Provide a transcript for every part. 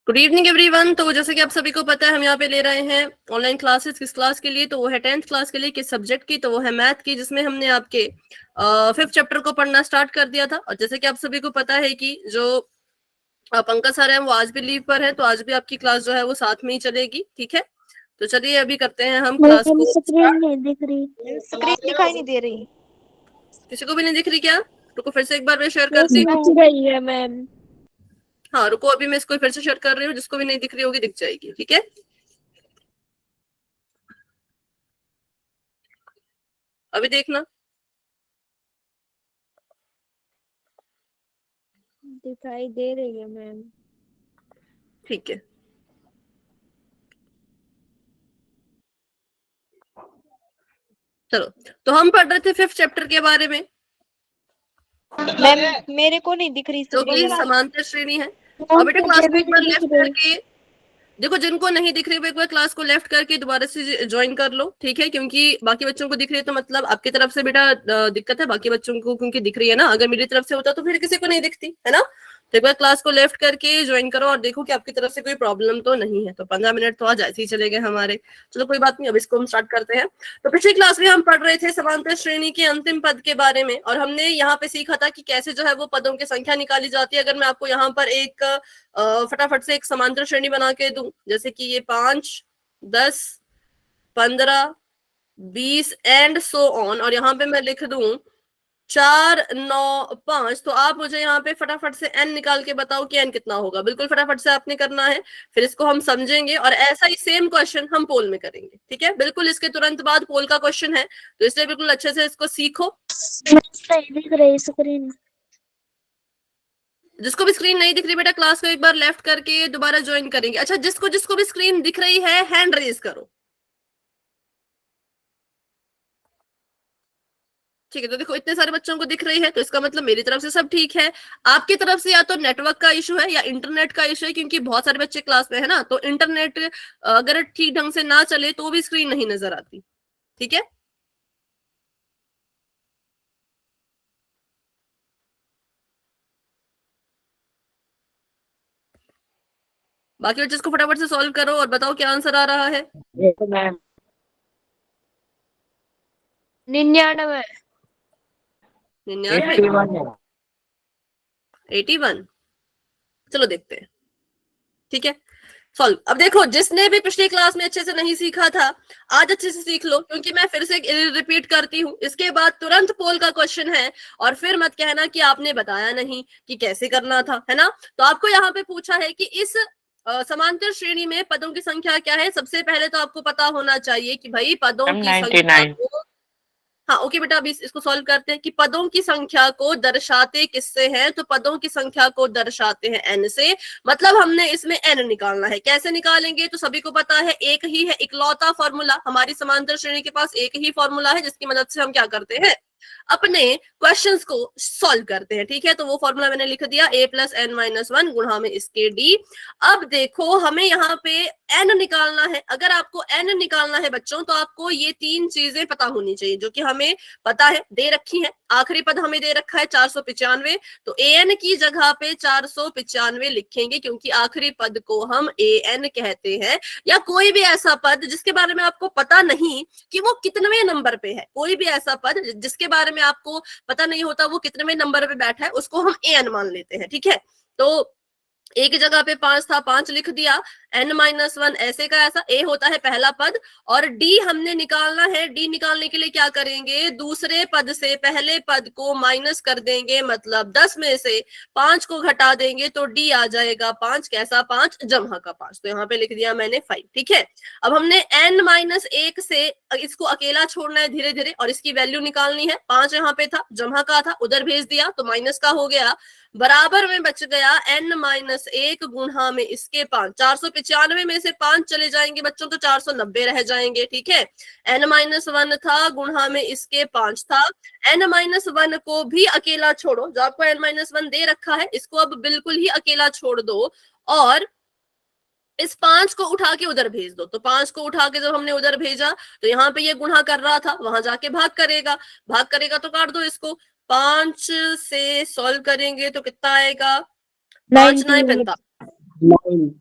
Good evening everyone. तो जैसे कि आप सभी को पता है, हम यहाँ पे ले रहे हैं ऑनलाइन क्लासेस। किस क्लास के लिए? तो वो है 10th क्लास के लिए। किस सब्जेक्ट की? तो वो है मैथ की, जिसमें हमने आपके 5th चैप्टर को पढ़ना स्टार्ट कर दिया था। और जैसे कि आप सभी को पता है कि जो पंकज सर है वो आज भी लीव पर है, तो आज भी आपकी क्लास जो है वो साथ में ही चलेगी। ठीक है, तो चलिए अभी करते हैं हम क्लास को स्क्रीन नहीं दिख रही, स्क्रीन दिखाई नहीं दे रही। किसी को भी नहीं दिख रही क्या? रुको फिर से एक बार मैं शेयर कर दी। रही है मैम। हाँ रुको, अभी मैं इसको फिर से शेयर कर रही हूँ, जिसको भी नहीं दिख रही होगी दिख जाएगी। ठीक है, अभी देखना। दिखाई दे रही है मैम। ठीक है, चलो। तो हम पढ़ रहे थे 5th चैप्टर के बारे में, मैम मेरे को नहीं दिख रही जो कि स्क्रीन। समांतर श्रेणी है। और बेटा क्लास को एक बार लेफ्ट करके देखो, जिनको नहीं दिख रही वो एक बार क्लास को लेफ्ट करके दोबारा से ज्वाइन कर लो। ठीक है, क्योंकि बाकी बच्चों को दिख रही है तो मतलब आपकी तरफ से बेटा दिक्कत है, बाकी बच्चों को क्योंकि दिख रही है ना। अगर मेरी तरफ से होता तो फिर किसी को नहीं दिखती है ना। तो एक बार क्लास को लेफ्ट करके ज्वाइन करो और देखो कि आपकी तरफ से कोई प्रॉब्लम तो नहीं है। तो 15 मिनट तो आज ऐसे ही चले गए हमारे। चलो कोई बात नहीं, अब इसको हम स्टार्ट करते हैं। तो पिछली क्लास में हम पढ़ रहे थे समांतर श्रेणी के अंतिम पद के बारे में, और हमने यहाँ पे सीखा था कि कैसे जो है वो पदों की संख्या निकाली जाती है। अगर मैं आपको यहाँ पर एक फटाफट से एक समांतर श्रेणी बना के दूं, जैसे कि ये 5, 10, 15, 20 एंड सो ऑन, और यहाँ पे मैं लिख दूं 4, 9, 5, तो आप मुझे यहाँ पे फटाफट से n निकाल के बताओ कि n कितना होगा। बिल्कुल फटाफट से आपने करना है, फिर इसको हम समझेंगे और ऐसा ही सेम क्वेश्चन हम पोल में करेंगे। ठीक है, बिल्कुल इसके तुरंत बाद पोल का क्वेश्चन है, तो इसलिए बिल्कुल अच्छे से इसको सीखो। दिख रही स्क्रीन। जिसको भी स्क्रीन नहीं दिख रही बेटा, क्लास को एक बार लेफ्ट करके दोबारा ज्वाइन करेंगे। अच्छा, जिसको जिसको भी स्क्रीन दिख रही है हैंड रेज करो। ठीक है, तो देखो इतने सारे बच्चों को दिख रही है, तो इसका मतलब मेरी तरफ से सब ठीक है। आपकी तरफ से या तो नेटवर्क का इशू है या इंटरनेट का इशू है, क्योंकि बहुत सारे बच्चे क्लास में है ना, तो इंटरनेट अगर ठीक ढंग से ना चले तो भी स्क्रीन नहीं नजर आती। ठीक है, बाकी बच्चे इसको फटाफट से सॉल्व करो और बताओ क्या आंसर आ रहा है। 99। 99, 81। चलो देखते हैं। ठीक है, सॉल्व। अब देखो, जिसने भी पिछली क्लास में अच्छे से नहीं सीखा था, आज अच्छे से सीख लो, क्योंकि मैं फिर से रिपीट करती हूँ। इसके बाद तुरंत पोल का क्वेश्चन है, और फिर मत कहना कि आपने बताया नहीं कि कैसे करना था, है ना। तो आपको यहाँ पे पूछा है कि इस समांतर श्रेणी में पदों की संख्या क्या है। सबसे पहले तो आपको पता होना चाहिए कि भाई पदों की संख्या को, हाँ ओके बेटा, अभी इसको सॉल्व करते हैं कि पदों की संख्या को दर्शाते किससे हैं। तो पदों की संख्या को दर्शाते हैं n से। मतलब हमने इसमें n निकालना है। कैसे निकालेंगे? तो सभी को पता है, एक ही है इकलौता फॉर्मूला। हमारी समांतर श्रेणी के पास एक ही फॉर्मूला है, जिसकी मदद से हम क्या करते हैं, अपने क्वेश्चंस को सॉल्व करते हैं। ठीक है, तो वो फॉर्मूला मैंने लिख दिया, a+n-1 गुणा में इसके d। अब देखो हमें यहाँ पे n निकालना है। अगर आपको n निकालना है बच्चों, तो आपको ये 3 चीजें पता होनी चाहिए, जो कि हमें पता है, दे रखी है। आखिरी पद हमें दे रखा है 495, तो an की जगह पे 495 लिखेंगे, क्योंकि आखिरी पद को हम an कहते हैं। या कोई भी ऐसा पद जिसके बारे में आपको पता नहीं कि वो कितने नंबर पे है, कोई भी ऐसा पद जिसके बारे में आपको पता नहीं होता वो कितने नंबर पे बैठा है, उसको हम an मान लेते हैं। ठीक है, तो ए की जगह पे 5 था, 5 लिख दिया। n-1 ऐसे का ऐसा, ए होता है पहला पद, और डी हमने निकालना है। डी निकालने के लिए क्या करेंगे, दूसरे पद से पहले पद को माइनस कर देंगे, मतलब 10 में से 5 को घटा देंगे, तो डी आ जाएगा 5। कैसा 5? जमहा का 5। तो यहाँ पे लिख दिया मैंने 5। ठीक है, अब हमने n-1 से इसको अकेला छोड़ना है धीरे धीरे, और इसकी वैल्यू निकालनी है। 5 यहाँ पे था, जमहा का था, उधर भेज दिया, तो माइनस का हो गया। बराबर में बच गया n-1 गुणा में इसके 5। 495 में से 5 चले जाएंगे बच्चों, तो 490 रह जाएंगे। ठीक है, n-1 था, गुणा में इसके 5 था। n-1 को भी अकेला छोड़ो, जो आपको n-1 दे रखा है, इसको अब बिल्कुल ही अकेला छोड़ दो, और इस 5 को उठा के उधर भेज दो। तो 5 को उठा के जब हमने उधर भेजा, तो यहाँ पे ये गुणा कर रहा था, वहां जाके भाग करेगा। भाग करेगा तो काट दो इसको। 5 से सॉल्व करेंगे तो कितना आएगा, 5 9 98 45,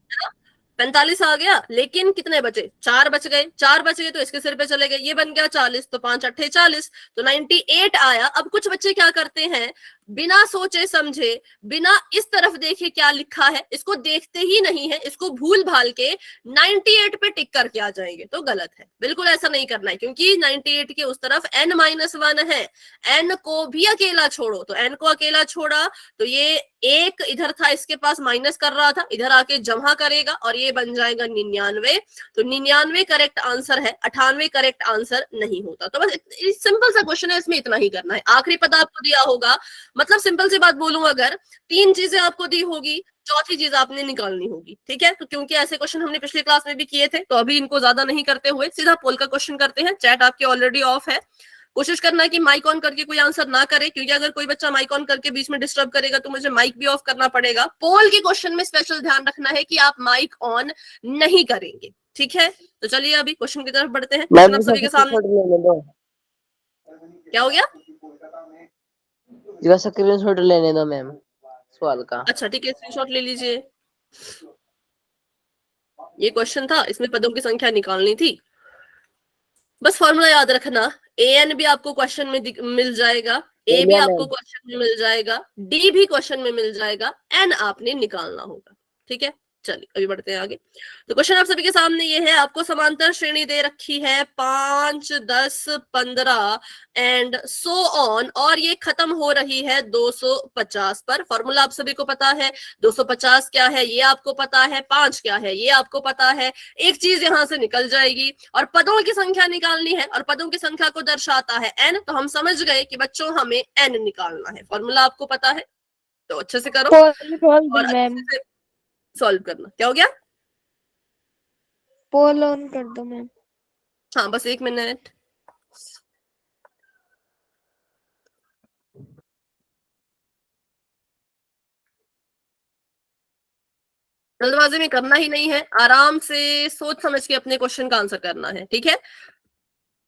45 आ गया, लेकिन कितने बचे, 4 बच गए, 4 बच गए तो इसके सिर पे चले गए, ये बन गया 40, तो 5 अट्ठे 40, तो 98 आया। अब कुछ बच्चे क्या करते हैं, बिना सोचे समझे, बिना इस तरफ देखे क्या लिखा है, इसको देखते ही नहीं है, इसको भूल भाल के 98 पे टिक करके आ जाएंगे, तो गलत है, बिल्कुल ऐसा नहीं करना है, क्योंकि 98 के उस तरफ n-1 है, n को भी अकेला छोड़ो, तो n को अकेला छोड़ा तो ये एक इधर था, इसके पास माइनस कर रहा था, इधर आके जमा करेगा और ये बन जाएगा 99, तो 99 करेक्ट आंसर है, 98 करेक्ट आंसर नहीं होता। तो बस सिंपल सा क्वेश्चन है, इसमें इतना ही करना है। आखिरी पद आपको दिया होगा, मतलब सिंपल सी बात बोलूं, अगर 3 चीजें आपको दी होगी, चौथी चीज आपने निकालनी होगी, ठीक है। तो क्योंकि ऐसे क्वेश्चन हमने पिछली क्लास में भी किए थे, तो अभी इनको ज्यादा नहीं करते हुए सीधा पोल का क्वेश्चन करते हैं। चैट आपके ऑलरेडी ऑफ है, कोशिश करना है कि माइक ऑन करके कोई आंसर ना करे, क्योंकि अगर कोई बच्चा माइक ऑन करके बीच में डिस्टर्ब करेगा तो मुझे माइक भी ऑफ करना पड़ेगा। पोल के क्वेश्चन में स्पेशल ध्यान रखना है कि आप माइक ऑन नहीं करेंगे, ठीक है। तो चलिए अभी क्वेश्चन की तरफ बढ़ते हैं। क्वेश्चन आप सभी के सामने, क्या हो गया, स्क्रीनशॉट लेने दो मैम सवाल का। अच्छा ठीक है, स्क्रीनशॉट ले लीजिए। ये क्वेश्चन था, इसमें पदों की संख्या निकालनी थी। बस फॉर्मूला याद रखना, ए एन भी आपको क्वेश्चन में मिल जाएगा, ए भी आपको क्वेश्चन में मिल जाएगा, डी भी क्वेश्चन में मिल जाएगा, एन आपने निकालना होगा, ठीक है। चलिए अभी बढ़ते हैं आगे। तो क्वेश्चन आप सभी के सामने ये है, आपको समांतर श्रेणी दे रखी है 5 10 15 एंड सो ऑन, और ये खत्म हो रही है 250 पर। फॉर्मूला आप सभी को पता है, 250 क्या है ये आपको पता है, 5 क्या है ये आपको पता है, एक चीज यहां से निकल जाएगी और पदों की संख्या निकालनी है, और पदों की संख्या को दर्शाता है n, तो हम समझ गए कि बच्चों हमें n निकालना है। फॉर्मूला आपको पता है, तो अच्छे से करो पोल खोल और दी मैम, अच्छे से सॉल्व करना। क्या हो गया, पोल ऑन कर दो मैम। हाँ बस 1 मिनट। जल्दबाजी में करना ही नहीं है, आराम से सोच समझ के अपने क्वेश्चन का आंसर करना है, ठीक है।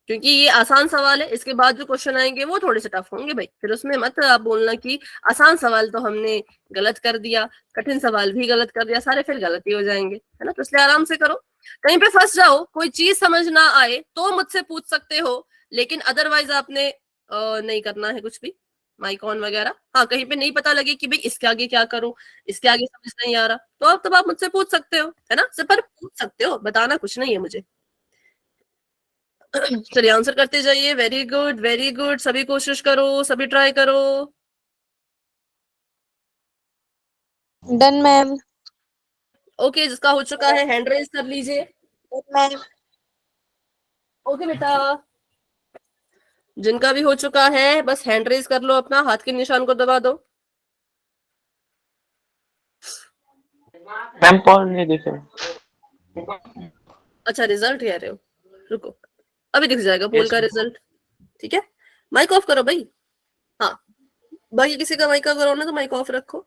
क्योंकि ये आसान सवाल है, इसके बाद जो क्वेश्चन आएंगे वो थोड़े से टफ होंगे भाई, फिर उसमें मत आप बोलना कि आसान सवाल तो हमने गलत कर दिया, कठिन सवाल भी गलत कर दिया, सारे फिर गलत ही हो जाएंगे, है ना। तो इसलिए आराम से करो, कहीं पे फंस जाओ, कोई चीज समझ ना आए तो मुझसे पूछ सकते हो, लेकिन अदरवाइज आपने नहीं करना है कुछ भी, माइक ऑन वगैरह। हाँ कहीं पे नहीं पता लगे कि भाई इसके आगे क्या करूं, इसके आगे समझ नहीं आ रहा, तो आप तब आप मुझसे पूछ सकते हो, है ना। सिर्फ पर पूछ सकते हो, बताना कुछ नहीं है मुझे। चलिए आंसर करते जाइए, वेरी गुड वेरी गुड, सभी कोशिश करो, सभी ट्राई करो। Done ma'am. ओके, जिसका हो चुका है हैंड रेज कर लीजिए। मैम ओके बेटा, जिनका भी हो चुका है बस हैंड रेज कर लो, अपना हाथ के निशान को दबा दो। मैम पोल नहीं दिखे। अच्छा रिजल्ट कह रहे हो, रुको अभी दिख जाएगा पोल का रिजल्ट, ठीक है। माइक ऑफ करो भाई, हाँ बाकी किसी का माइक करो ना तो माइक ऑफ रखो।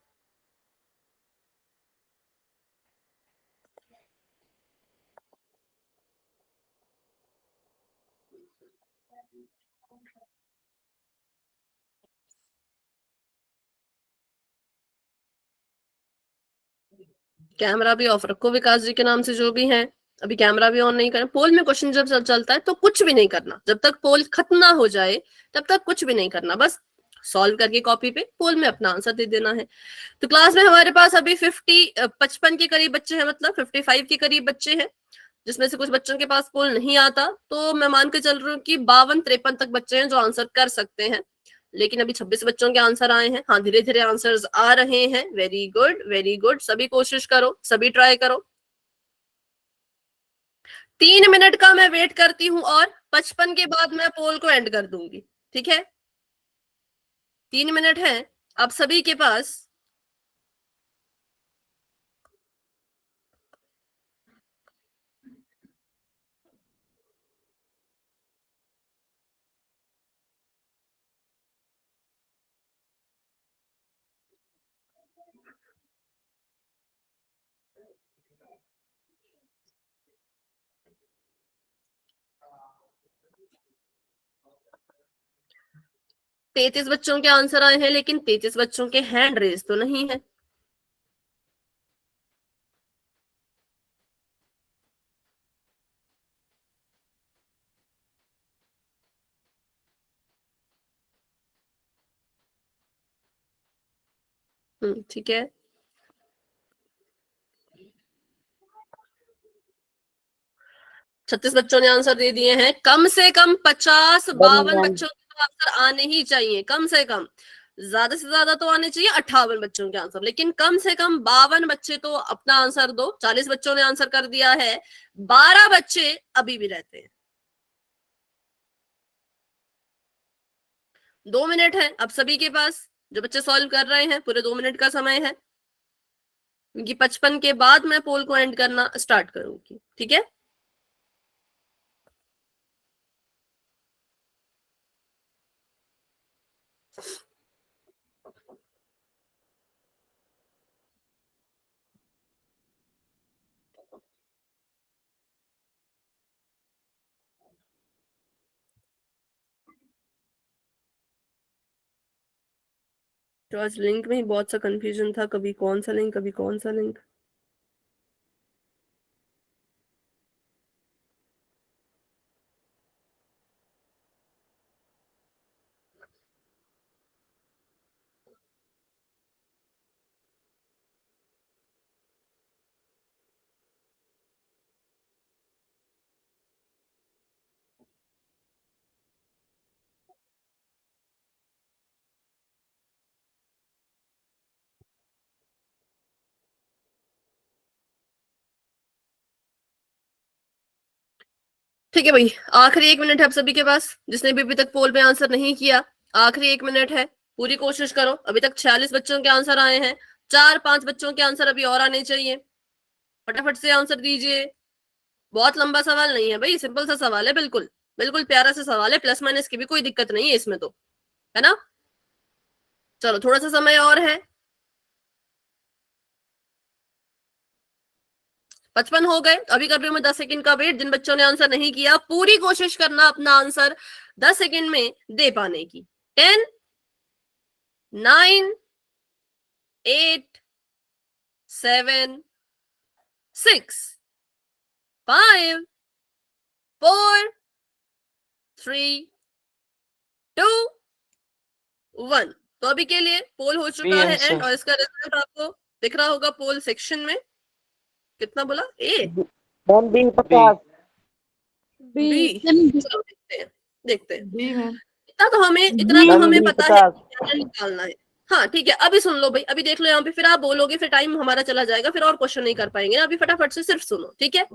कैमरा भी ऑफ रखो, विकास जी के नाम से जो भी हैं, अभी कैमरा भी ऑन नहीं करें। पोल में क्वेश्चन जब चलता है तो कुछ भी नहीं करना, जब तक पोल खत्म ना हो जाए तब तक कुछ भी नहीं करना, बस सॉल्व करके कॉपी पे पोल में अपना आंसर दे देना है। तो क्लास में हमारे पास अभी 55 के करीब बच्चे हैं, मतलब 55 के करीब बच्चे हैं, जिसमें से कुछ बच्चों के पास पोल नहीं आता, तो मैं मान के चल रही हूँ कि 52-53 तक बच्चे हैं जो आंसर कर सकते हैं, लेकिन अभी 26 बच्चों के आंसर आए हैं। हाँ धीरे धीरे आंसर्स आ रहे हैं, वेरी गुड वेरी गुड, सभी कोशिश करो, सभी ट्राई करो। 3 मिनट का मैं वेट करती हूँ और 55 के बाद मैं पोल को एंड कर दूंगी, ठीक है। 3 मिनट है आप सभी के पास। तैतीस बच्चों के आंसर आए हैं, लेकिन 33 बच्चों के हैंड रेज तो नहीं है। ठीक है। छत्तीस बच्चों ने आंसर दे दिए हैं। कम से कम 50-52 मैम बच्चों के आंसर आने ही चाहिए, कम से कम। ज्यादा से ज्यादा तो आने चाहिए 58 बच्चों के आंसर, लेकिन कम से कम 52 बच्चे तो अपना आंसर दो। 40 बच्चों ने आंसर कर दिया है, 12 बच्चे अभी भी रहते हैं। 2 मिनट है अब सभी के पास, जो बच्चे सॉल्व कर रहे हैं, पूरे 2 मिनट का समय है, क्योंकि 55 के बाद मैं पोल को एंड करना स्टार्ट करूंगी। ठीक है, तो आज लिंक में ही बहुत सा कंफ्यूजन था, कभी कौन सा लिंक, कभी कौन सा लिंक। ठीक है भाई, आखिरी 1 मिनट है आप सभी के पास, जिसने भी अभी तक पोल में आंसर नहीं किया। आखिरी 1 मिनट है, पूरी कोशिश करो। अभी तक 46 बच्चों के आंसर आए हैं, 4-5 बच्चों के आंसर अभी और आने चाहिए। फटाफट से आंसर दीजिए। बहुत लंबा सवाल नहीं है भाई, सिंपल सा सवाल है, बिल्कुल बिल्कुल प्यारा सा सवाल है, प्लस माइनस की भी कोई दिक्कत नहीं है इसमें तो, है ना। चलो थोड़ा सा समय और है, 55 हो गए। अभी कर रही हूँ मैं 10 सेकंड का वेट। जिन बच्चों ने आंसर नहीं किया, पूरी कोशिश करना अपना आंसर 10 सेकंड में दे पाने की। 10, 9, 8, 7, 6, 5, 4, 3, 2, 1। तो अभी के लिए पोल हो चुका है एंड, और इसका रिजल्ट आपको दिख रहा होगा पोल सेक्शन में। कितना बोला? A, ma'am B 50 B. चलो देखते हैं, देखते हैं। B ma'am. इतना तो हमें बी पता है 50 कि क्या निकालना है। हाँ ठीक है, अभी सुन लो भाई, अभी देख लो यहाँ पे, फिर आप बोलोगे, फिर टाइम हमारा चला जाएगा, फिर और क्वेश्चन नहीं कर पाएंगे ना। अभी फटाफट से सिर्फ सुनो, ठीक है।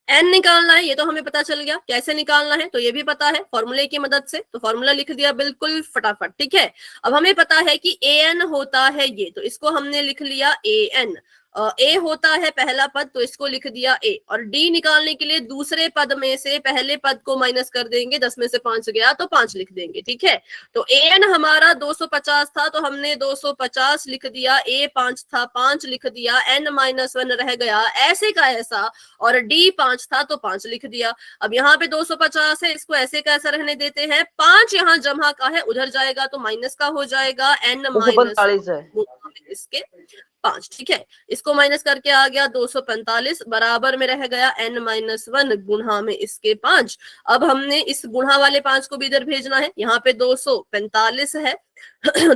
एन निकालना है, ये तो हमें पता चल गया। कैसे निकालना है तो ये भी पता है, फॉर्मूले की मदद से। तो फॉर्मूला लिख दिया बिल्कुल फटाफट, ठीक है। अब हमें पता है कि ए एन होता है ये, तो इसको हमने लिख लिया ए एन। ए होता है पहला पद, तो इसको लिख दिया ए। और डी निकालने के लिए दूसरे पद में से पहले पद को माइनस कर देंगे, 10 में से 5 गया तो 5 लिख देंगे, ठीक है। तो ए एन हमारा 250 था, तो हमने 250 लिख दिया। ए 5 था, 5 लिख दिया। एन -1 रह गया, ऐसे का ऐसा। और डी 5 था तो 5 लिख दिया। अब यहाँ पे 250 है, इसको ऐसे का ऐसा रहने देते हैं। 5 यहाँ जमा का है, उधर जाएगा तो माइनस का हो जाएगा। एन -45 है इसके 5, ठीक है। इसको माइनस करके आ गया 245, बराबर में रह गया n-1 गुणा में इसके 5। अब हमने इस गुणा वाले 5 को भी इधर भेजना है। यहाँ पे 245 है,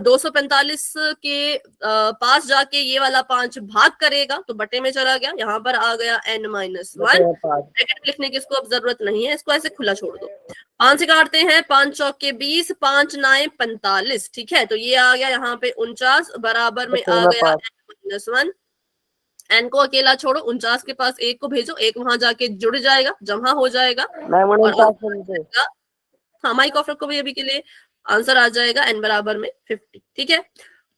245 के पास जाके ये वाला 5 भाग करेगा तो बटे में चला गया। यहाँ पर आ गया n-1। ब्रैकेट लिखने की इसको अब जरूरत नहीं है, इसको ऐसे खुला छोड़ दो। 5 से काटते हैं, 5 चौके 20, 5 9 45, ठीक है। तो ये आ गया यहाँ पे 49, बराबर में आ गया n-1। एन को अकेला छोड़ो, 49 के पास 1 को भेजो, 1 वहां जाके जुड़ जाएगा, जमा हो जाएगा। हाँ, माइक ऑफ रखो भाई, अभी के लिए आंसर आ जाएगा n बराबर में 50, ठीक है।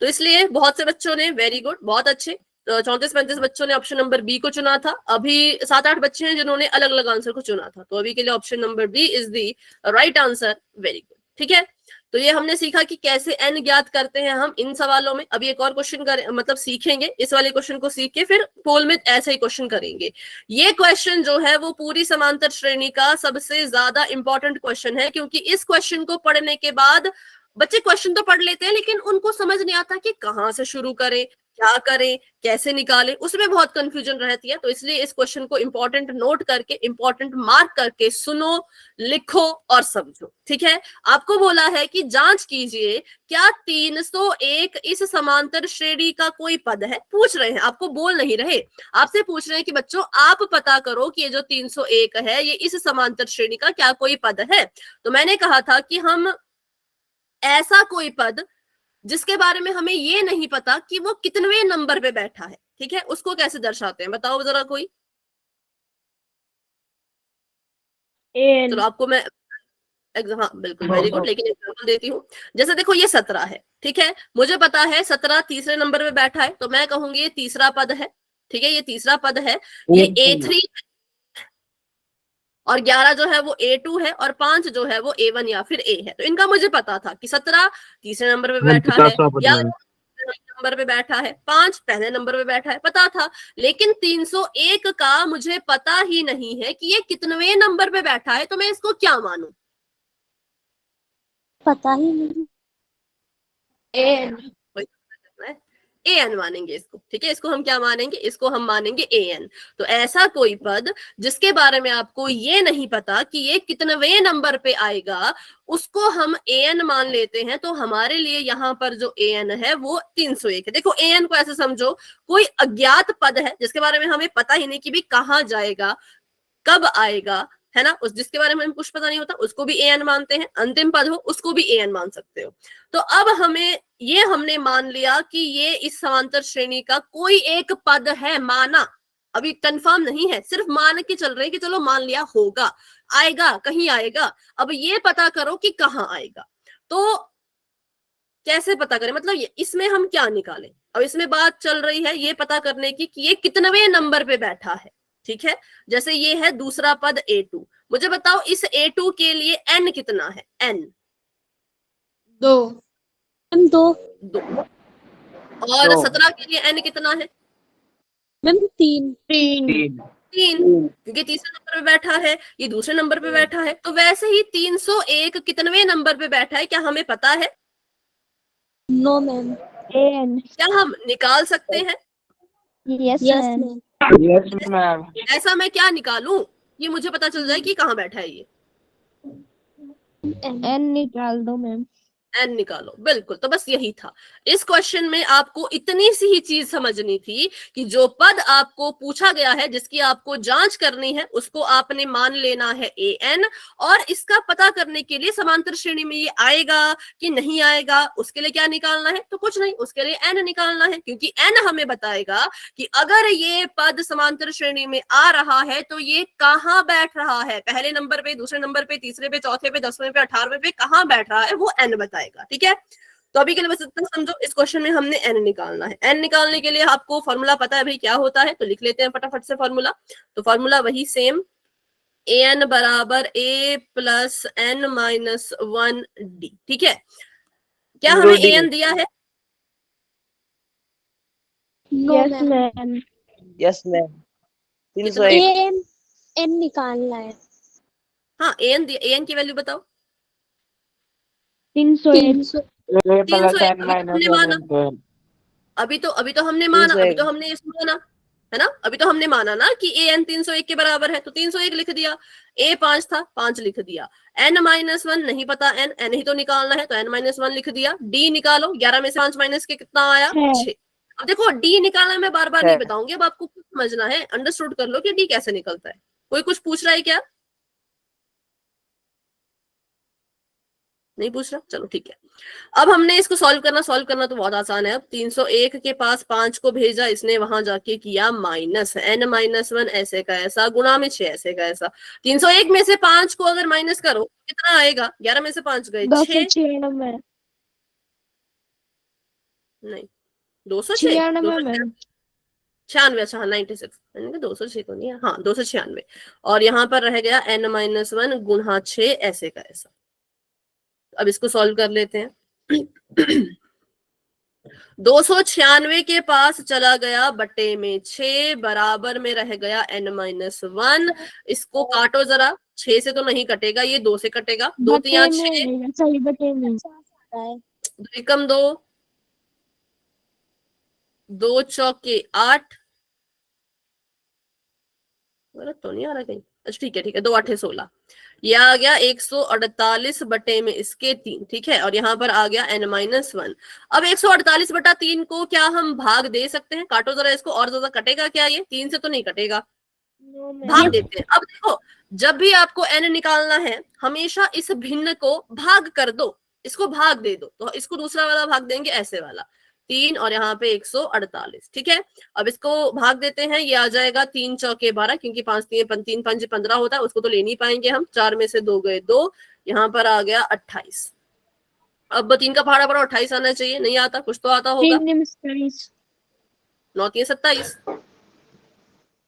तो इसलिए बहुत से बच्चों ने, वेरी गुड, बहुत अच्छे, 34-35 बच्चों ने ऑप्शन नंबर बी को चुना था। अभी 7-8 बच्चे हैं जिन्होंने अलग अलग आंसर को चुना था। तो अभी के लिए option number B is the right answer, very good, ठीक है। तो ये हमने सीखा कि कैसे n ज्ञात करते हैं हम इन सवालों में। अभी एक और क्वेश्चन कर मतलब सीखेंगे, इस वाले क्वेश्चन को सीख के फिर पोल में ऐसे ही क्वेश्चन करेंगे। ये क्वेश्चन जो है वो पूरी समांतर श्रेणी का सबसे ज्यादा इंपॉर्टेंट क्वेश्चन है, क्योंकि इस क्वेश्चन को पढ़ने के बाद बच्चे क्वेश्चन तो पढ़ लेते हैं, लेकिन उनको समझ नहीं आता कि कहाँ से शुरू करें, क्या करें, कैसे निकालें, उसमें बहुत कंफ्यूजन रहती है। तो इसलिए इस क्वेश्चन को इंपॉर्टेंट नोट करके, इंपॉर्टेंट मार्क करके सुनो, लिखो और समझो। ठीक है, आपको बोला है कि जांच कीजिए क्या 301 इस समांतर श्रेणी का कोई पद है। पूछ रहे हैं, आपको बोल नहीं रहे, आपसे पूछ रहे हैं कि बच्चों आप पता करो कि ये जो 301 है ये इस समांतर श्रेणी का क्या कोई पद है। तो मैंने कहा था कि हम ऐसा कोई पद जिसके बारे में हमें ये नहीं पता कि वो कितनवें नंबर पे बैठा है, ठीक है, उसको कैसे दर्शाते हैं, बताओ जरा कोई। एन चलो आपको मैं हाँ बिल्कुल, वेरी गुड, लेकिन एग्जाम्पल देती हूँ। जैसे देखो ये 17 है, ठीक है, मुझे पता है 17 तीसरे नंबर पे बैठा है, तो मैं कहूंगी ये तीसरा पद है। ठीक है, ये तीसरा पद है, ये A3 और 11 जो है वो A2 है और 5 जो है वो A1 या फिर A है। तो इनका मुझे पता था कि 17 तीसरे नंबर पे बैठा है, 11 नंबर पे बैठा है, 5 पहले नंबर पे बैठा है, पता था। लेकिन 301 का मुझे पता ही नहीं है कि ये कितनवें नंबर पे बैठा है, तो मैं इसको क्या मानूं? पता ही नहीं। एन ए एन मानेंगे इसको। ठीक है, इसको हम क्या मानेंगे, इसको हम मानेंगे ए एन। तो ऐसा कोई पद जिसके बारे में आपको ये नहीं पता कि ये कितनवें नंबर पे आएगा, उसको हम ए एन मान लेते हैं। तो हमारे लिए यहाँ पर जो ए एन है वो 301 है। देखो ए एन को ऐसे समझो, कोई अज्ञात पद है जिसके बारे में हमें पता ही नहीं कि भी कहाँ जाएगा, कब आएगा, है ना, उस जिसके बारे में हमें कुछ पता नहीं होता उसको भी ए एन मानते हैं। अंतिम पद हो उसको भी ए एन मान सकते हो। तो अब हमें ये हमने मान लिया कि ये इस समांतर श्रेणी का कोई एक पद है, माना, अभी कंफर्म नहीं है, सिर्फ मान के चल रहे हैं कि चलो मान लिया होगा, आएगा, कहीं आएगा। अब ये पता करो कि कहाँ आएगा। तो कैसे पता करें, मतलब इसमें हम क्या निकालें? अब इसमें बात चल रही है ये पता करने की कि ये कितनवें नंबर पे बैठा है। ठीक है, जैसे ये है दूसरा पद A2, मुझे बताओ इस A2 के लिए n कितना है? n 2 ma'am 2 2। और 17 के लिए n कितना है? मैम 3 3 3, क्योंकि तीसरे नंबर पे बैठा है, ये दूसरे नंबर पे बैठा है। तो वैसे ही 301 कितनवें नंबर पे बैठा है, क्या हमें पता है? नो मैम एन क्या हम निकाल सकते हैं? Yes ma'am yes ma'am. ऐसा मैं क्या निकालूं, ये मुझे पता चल जाए कि कहाँ बैठा है ये। एन निकाल दो मैम। एन निकालो, बिल्कुल। तो बस यही था इस क्वेश्चन में, आपको इतनी सी ही चीज समझनी थी कि जो पद आपको पूछा गया है, जिसकी आपको जांच करनी है, उसको आपने मान लेना है ए एन। और इसका पता करने के लिए समांतर श्रेणी में ये आएगा कि नहीं आएगा, उसके लिए क्या निकालना है? तो कुछ नहीं, उसके लिए एन निकालना है, क्योंकि एन हमें बताएगा कि अगर ये पद समांतर श्रेणी में आ रहा है तो ये कहाँ बैठ रहा है, पहले नंबर पे, दूसरे नंबर पे, तीसरे पे, चौथे पे, 10वें पे, 18वें पे कहाँ बैठ रहा है, वो एन बताएगा। ठीक है, तो अभी के लिए बस इतना समझो, इस क्वेश्चन में हमने एन निकालना है। एन निकालने के लिए आपको फॉर्मूला पता है भाई क्या होता है, तो लिख लेते हैं फटाफट से फॉर्मूला। तो फॉर्मूला वही सेम, ए एन बराबर ए प्लस एन माइनस 1 डी। ठीक है, क्या हमें ए एन दिया है? Yes ma'am yes ma'am. कितना? 301। एन एन निकालना है। हाँ ए एन दिया, ए एन की वैल्यू बताओ। 301 ए प्लस 301 एन अभी तो माइनस हमने माना, अभी तो हमने माना, अभी तो हमने इसको माना, है ना, अभी तो हमने माना ना कि ए एन 301 के बराबर है, तो 301 लिख दिया। ए 5 था, 5 लिख दिया। एन माइनस 1 नहीं पता, एन एन ही तो निकालना है, तो एन माइनस 1 लिख दिया। डी निकालो, 11 में से 5 माइनस के कितना आया? 6। अब देखो डी निकालना मैं बार बार नहीं बताऊंगी, अब आपको कुछ समझना है, अंडरस्टूड कर लो कि डी कैसे निकलता है। कोई कुछ पूछ रहा है क्या? नहीं पूछ रहा, चलो ठीक है। अब हमने इसको सॉल्व करना तो बहुत आसान है। अब 301 के पास 5 को भेजा, इसने वहां जाके किया माइनस, n माइनस 1 ऐसे का ऐसा गुणा में 6 ऐसे का ऐसा। 301 में से 5 को अगर माइनस करो कितना आएगा? 11 में से 5 गए 6, 296 नहीं 206, 96, अच्छा 96, मैंने कहा 206 तो नहीं है, हाँ 296। और यहाँ पर रह गया n माइनस 1 गुणा 6 ऐसे का ऐसा। अब इसको सॉल्व कर लेते हैं। 296 के पास चला गया बटे में 6, बराबर में रह गया n माइनस 1। इसको काटो जरा, 6 से तो नहीं कटेगा, ये 2 से कटेगा। 2 तिया 6, सही बटे में 2 एकम 2, 2 चौके 8, गलत तो नहीं आ रहा कहीं? अच्छा ठीक है ठीक है, 2 8 16, ये आ गया 148 बटे में इसके 3, ठीक है। और यहाँ पर आ गया n-1। अब 148 बटा 3 को क्या हम भाग दे सकते हैं? काटो जरा इसको, और ज्यादा कटेगा क्या? ये 3 से तो नहीं कटेगा, भाग देते हैं। अब देखो, जब भी आपको n निकालना है हमेशा इस भिन्न को भाग कर दो, इसको भाग दे दो, तो इसको दूसरा वाला भाग देंगे ऐसे वाला 3 और यहाँ पे 148, ठीक है। अब इसको भाग देते हैं, ये आ जाएगा 3 चौके 12, क्योंकि 5 3 5 15 होता है, उसको तो ले नहीं पाएंगे हम, 4 में से 2 गए 2, यहाँ पर आ गया 28। अब 3 का पहाड़ा पड़ा 28 आना चाहिए, नहीं आता, कुछ तो आता होगा, 9 3 27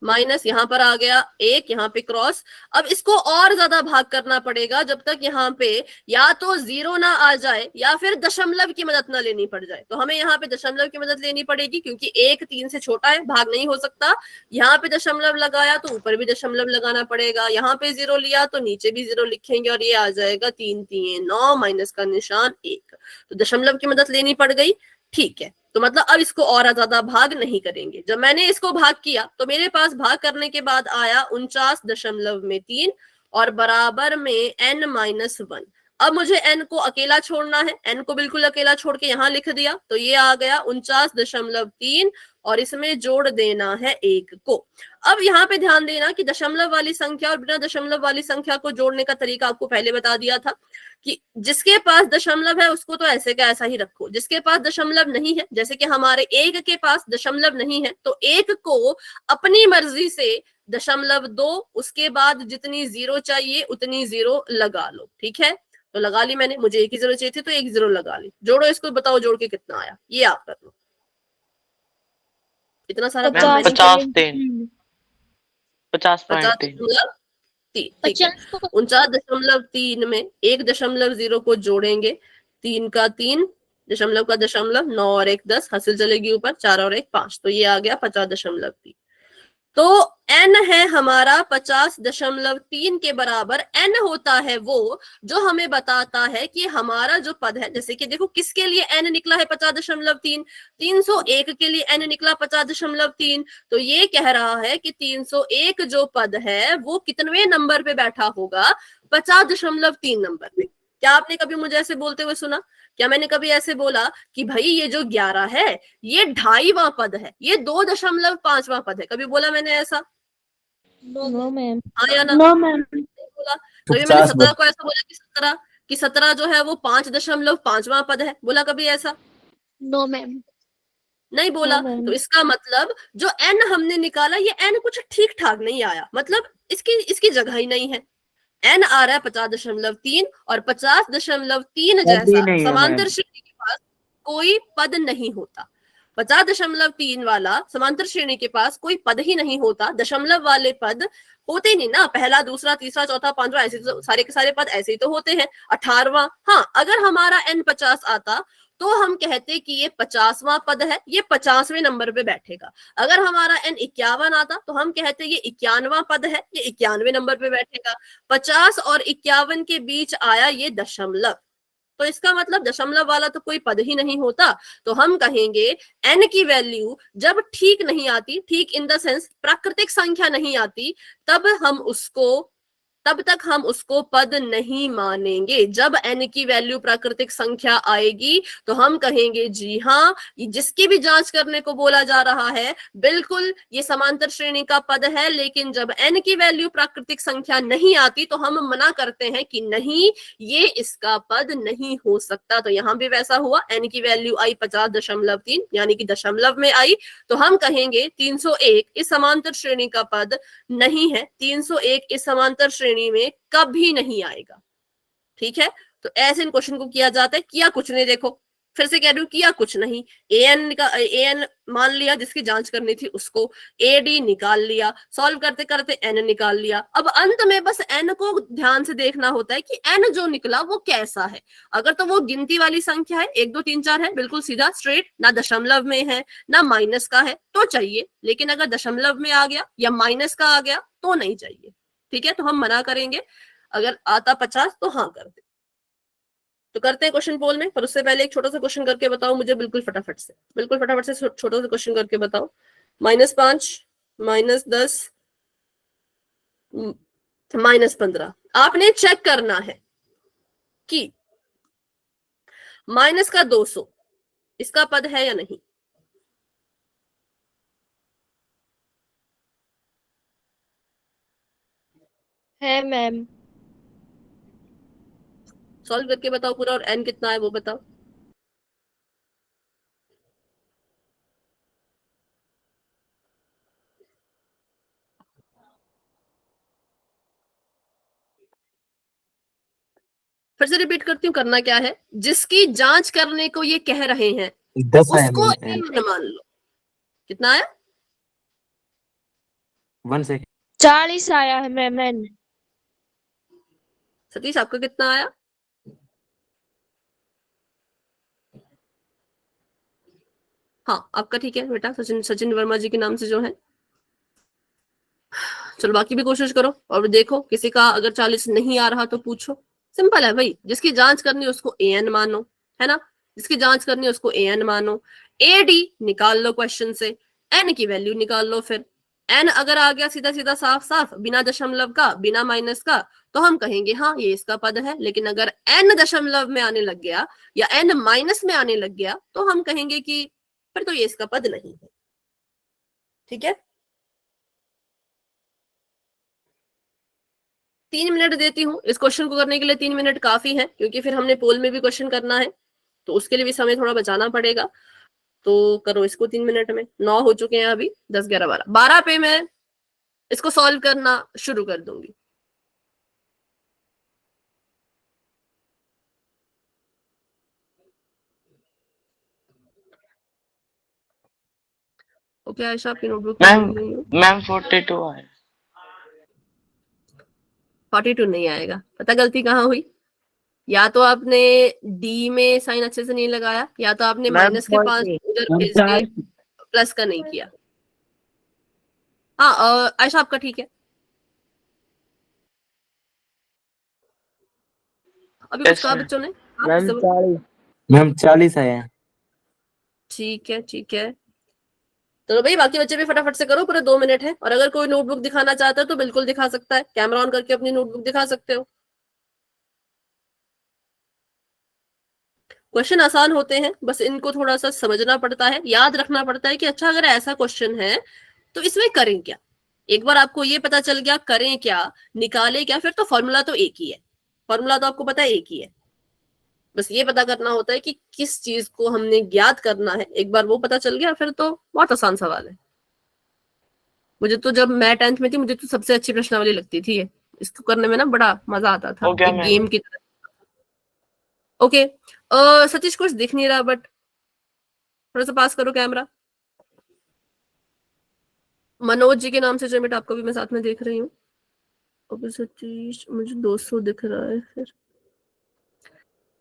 माइनस यहाँ पर आ गया 1, यहाँ पे क्रॉस। अब इसको और ज्यादा भाग करना पड़ेगा जब तक यहाँ पे या तो 0 ना आ जाए या फिर दशमलव की मदद ना लेनी पड़ जाए। तो हमें यहाँ पे दशमलव की मदद लेनी पड़ेगी, क्योंकि 1 3 से छोटा है, भाग नहीं हो सकता। यहाँ पे दशमलव लगाया तो ऊपर भी दशमलव लगाना पड़ेगा, यहाँ पे 0 लिया तो नीचे भी 0 लिखेंगे, और ये आ जाएगा 3 3 9 माइनस का निशान 1। तो दशमलव की मदद लेनी पड़ गई, ठीक है। तो मतलब अब इसको और ज्यादा भाग नहीं करेंगे। जब मैंने इसको भाग किया तो मेरे पास भाग करने के बाद आया 49.3 और बराबर में n-1। अब मुझे n को अकेला छोड़ना है, n को बिल्कुल अकेला छोड़ के यहाँ लिख दिया, तो ये आ गया 49.3 और इसमें जोड़ देना है 1 को। अब यहाँ पे ध्यान देना कि दशमलव वाली संख्या और बिना दशमलव वाली संख्या को जोड़ने का तरीका आपको पहले बता दिया था कि जिसके पास दशमलव है उसको तो ऐसे का ऐसा ही रखो, जिसके पास दशमलव नहीं है, जैसे कि हमारे 1 के पास दशमलव नहीं है, तो 1 को अपनी मर्जी से दशमलव 2, उसके बाद जितनी 0 चाहिए उतनी 0 लगा लो, ठीक है। तो लगा ली मैंने, मुझे 1 ही 0 चाहिए थी तो 1 0 लगा ली। जोड़ो इसको, बताओ जोड़ के कितना आया, ये आप कर लो। इतना सारा 50.3 50.3 49.3 में 1.0 को जोड़ेंगे, 3 का 3, दशमलव का दशमलव, 9 और 1 10, हासिल चलेगी ऊपर, 4 और 1 5, तो ये आ गया 50.3। तो n है हमारा 50.3 के बराबर। n होता है वो जो हमें बताता है कि हमारा जो पद है, जैसे कि देखो किसके लिए n निकला है 50.3, 301 के लिए n निकला 50.3, तो ये कह रहा है कि 301 जो पद है वो कितनवें नंबर पे बैठा होगा? 50.3 नंबर पे। क्या आपने कभी मुझे ऐसे बोलते हुए सुना? क्या मैंने कभी ऐसे बोला कि भाई ये जो 11 है ये 2.5वां पद है, ये 2.5वां पद है? कभी बोला मैंने ऐसा? No ma'am. हाँ या ना? No ma'am. नहीं बोला। कभी मैंने 17 को ऐसा बोला कि 17 जो है वो 5.5वां पद है? बोला कभी ऐसा? No ma'am. नहीं बोला। तो इसका मतलब जो n हमने निकाला ये n कुछ ठीक ठाक नहीं आया, मतलब इसकी जगह ही नहीं है। n आ रहा है 50.3 और 50.3 जैसा समांतर श्रेणी के पास कोई पद नहीं होता। 50.3 वाला समांतर श्रेणी के पास कोई पद ही नहीं होता। दशमलव वाले पद होते ही नहीं ना, पहला दूसरा तीसरा चौथा पांचवा, ऐसे तो सारे के सारे पद ऐसे ही तो होते हैं। 18वां, हाँ अगर हमारा n 50 आता तो हम कहते कि ये 50वां पद है, ये 50वें नंबर पे बैठेगा। अगर हमारा n 51 आता तो हम कहते ये 51वां पद है, ये 91वें नंबर पे बैठेगा। 50 और 51 के बीच आया ये दशमलव, तो इसका मतलब दशमलव वाला तो कोई पद ही नहीं होता। तो हम कहेंगे n की वैल्यू जब ठीक नहीं आती, ठीक इन द सेंस प्राकृतिक संख्या नहीं आती, तब तक हम उसको पद नहीं मानेंगे। जब n की वैल्यू प्राकृतिक संख्या आएगी तो हम कहेंगे जी हाँ, जिसकी भी जांच करने को बोला जा रहा है बिल्कुल ये समांतर श्रेणी का पद है। लेकिन जब n की वैल्यू प्राकृतिक संख्या नहीं आती तो हम मना करते हैं कि नहीं, ये इसका पद नहीं हो सकता। तो यहां भी वैसा हुआ, n की वैल्यू आई 50.3 यानी कि दशमलव में आई, तो हम कहेंगे 301 इस समांतर श्रेणी का पद नहीं है। 301 इस समांतर श्रेणी में कभी नहीं आएगा, ठीक है। तो ऐसे इन क्वेश्चन को किया जाता है। किया कुछ नहीं, देखो फिर से कह रही हूं, किया कुछ नहीं। an मान लिया, जिसकी जांच करनी थी उसको, ad निकाल लिया, सॉल्व करते करते n निकाल लिया। अब अंत में बस n को ध्यान से देखना होता है कि n जो निकला वो कैसा है। अगर तो वो गिनती वाली संख्या है, 1 2 3 4 है, बिल्कुल सीधा स्ट्रेट, ना दशमलव में है ना माइनस का है, तो चाहिए। लेकिन अगर दशमलव में आ गया या माइनस का आ गया तो नहीं चाहिए, ठीक है। तो हम मना करेंगे। अगर आता 50 तो हाँ कर दे। तो करते हैं क्वेश्चन पोल में, पर उससे पहले एक छोटा सा क्वेश्चन करके बताओ मुझे, बिल्कुल फटाफट से छोटा सा क्वेश्चन करके बताओ। -5, -10, -15, आपने चेक करना है कि माइनस का 200 इसका पद है या नहीं। है मैम। सॉल्व करके बताओ पूरा, और n कितना है वो बताओ। फिर से रिपीट करती हूँ, करना क्या है, जिसकी जांच करने को ये कह रहे हैं 10 आया उसको मैम। n मान लो। कितना आया? 1 सेकंड। 40 आया है मैम। सतीश आपका कितना आया? हाँ आपका ठीक है बेटा, सचिन वर्मा जी के नाम से जो है। चलो बाकी भी कोशिश करो और देखो, किसी का अगर 40 नहीं आ रहा तो पूछो। सिंपल है भाई, जिसकी जांच करनी है उसको an मानो, है ना। जिसकी जांच करनी है उसको an मानो, ad निकाल लो क्वेश्चन से, n की वैल्यू निकाल लो। फिर n अगर आ गया सीधा सीधा साफ साफ बिना दशमलव का बिना माइनस का, तो हम कहेंगे हाँ ये इसका पद है। लेकिन अगर n दशमलव में आने लग गया या n माइनस में आने लग गया तो हम कहेंगे कि फिर तो ये इसका पद नहीं है। ठीक है, 3 मिनट देती हूँ इस क्वेश्चन को करने के लिए। 3 मिनट काफी है, क्योंकि फिर हमने पोल में भी क्वेश्चन करना है, तो उसके लिए भी समय थोड़ा बचाना पड़ेगा। तो करो इसको 3 मिनट में। 9 हो चुके हैं अभी, 10, 11, 12 पे मैं इसको सॉल्व करना शुरू कर दूंगी। ओके आयशा, आपकी नोटबुक मैम 42 है। 42 नहीं आएगा। पता गलती कहाँ हुई, या तो आपने डी में साइन अच्छे से नहीं लगाया, या तो आपने मैम माइनस के 5 उधर भेज के प्लस का नहीं किया। हाँ आयशा आपका ठीक है। अभी कुछ कहा बच्चों ने? मैम 40। मैम 40 आया है। ठीक है ठीक है, चलो भाई बाकी बच्चे भी फटाफट से करो, पूरे 2 मिनट है। और अगर कोई नोटबुक दिखाना चाहता है तो बिल्कुल दिखा सकता है, कैमरा ऑन करके अपनी नोटबुक दिखा सकते हो। क्वेश्चन आसान होते हैं, बस इनको थोड़ा सा समझना पड़ता है, याद रखना पड़ता है कि अच्छा अगर ऐसा क्वेश्चन है तो इसमें करें क्या। एक बार आपको ये पता चल गया करें क्या, निकाले क्या, फिर तो फॉर्मूला तो एक ही है। फॉर्मूला तो आपको पता है एक ही है, बस ये पता करना होता है कि किस चीज को हमने ज्ञात करना है। एक बार वो पता चल गया फिर तो बहुत आसान सवाल है। मुझे तो जब मैं 10th में थी, मुझे तो सबसे अच्छी प्रश्नावली लगती थी ये। इसको करने में ना बड़ा मजा आता था, एक गेम की तरह। ओके सतीश कुछ दिख नहीं रहा, बट थोड़ा सा पास करो कैमरा। मनोज जी के नाम से जो बेटा आपको भी मैं साथ में देख रही हूँ। ओके सतीश, मुझे 200 दिख रहा है। फिर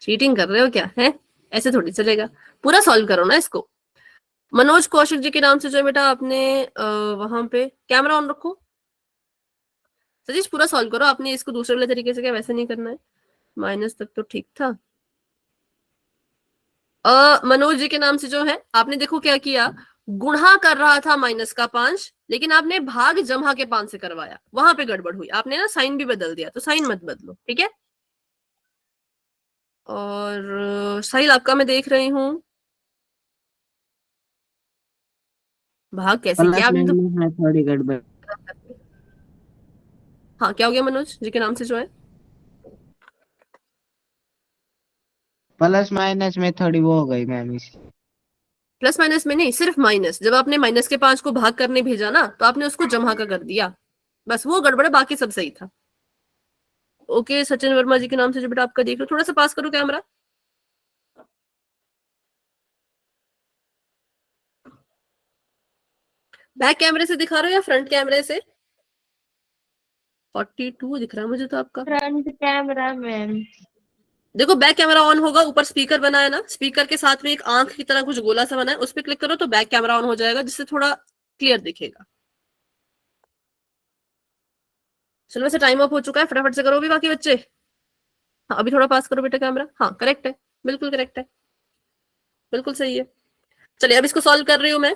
चीटिंग कर रहे हो क्या है? ऐसे थोड़ी चलेगा, पूरा सॉल्व करो ना इसको। मनोज कौशिक जी के नाम से जो बेटा आपने वहां पे कैमरा ऑन रखो। सतीश पूरा सॉल्व करो, आपने इसको दूसरे वाले तरीके से क्या वैसे नहीं करना है। माइनस तक तो ठीक था। मनोज जी के नाम से जो है आपने देखो क्या किया, गुणा कर रहा था -5, लेकिन आपने भाग जमा के 5 से करवाया, वहां पे गड़बड़ हुई। आपने ना साइन भी बदल दिया, तो साइन मत बदलो, ठीक है। और साहिल आपका मैं देख रही हूँ, भाग कैसे किया आपने तो। थोड़ी गड़बड़। हाँ क्या हो गया मनोज जी के नाम से जो है? प्लस माइनस में थोड़ी वो हो गई मैम। प्लस माइनस में नहीं, सिर्फ माइनस। जब आपने -5 को भाग करने भेजा ना, तो आपने उसको जमा का कर दिया, बस वो गड़बड़ है, बाकी सब सही था। ओके सचिन वर्मा जी के नाम से जो बेटा आपका देख लो, थोड़ा सा पास करो कैमरा। बैक कैमरे से दिखा रहे हो या फ्रंट कैमरे से? 42 दिख रहा है मुझे तो आपका। Front camera ma'am. देखो बैक कैमरा ऑन होगा, ऊपर स्पीकर बना है ना, स्पीकर के साथ में एक आंख की तरह कुछ गोला सा बना है, उस पर क्लिक करो तो बैक कैमरा ऑन हो जाएगा, जिससे थोड़ा क्लियर दिखेगा। चलो वैसे टाइम अप हो चुका है, फटाफट से करो भी बाकी बच्चे। हाँ, अभी थोड़ा पास करो बेटा कैमरा। हाँ करेक्ट है, बिल्कुल करेक्ट है, बिल्कुल सही है। चलिए अब इसको सॉल्व कर रही हूं मैं,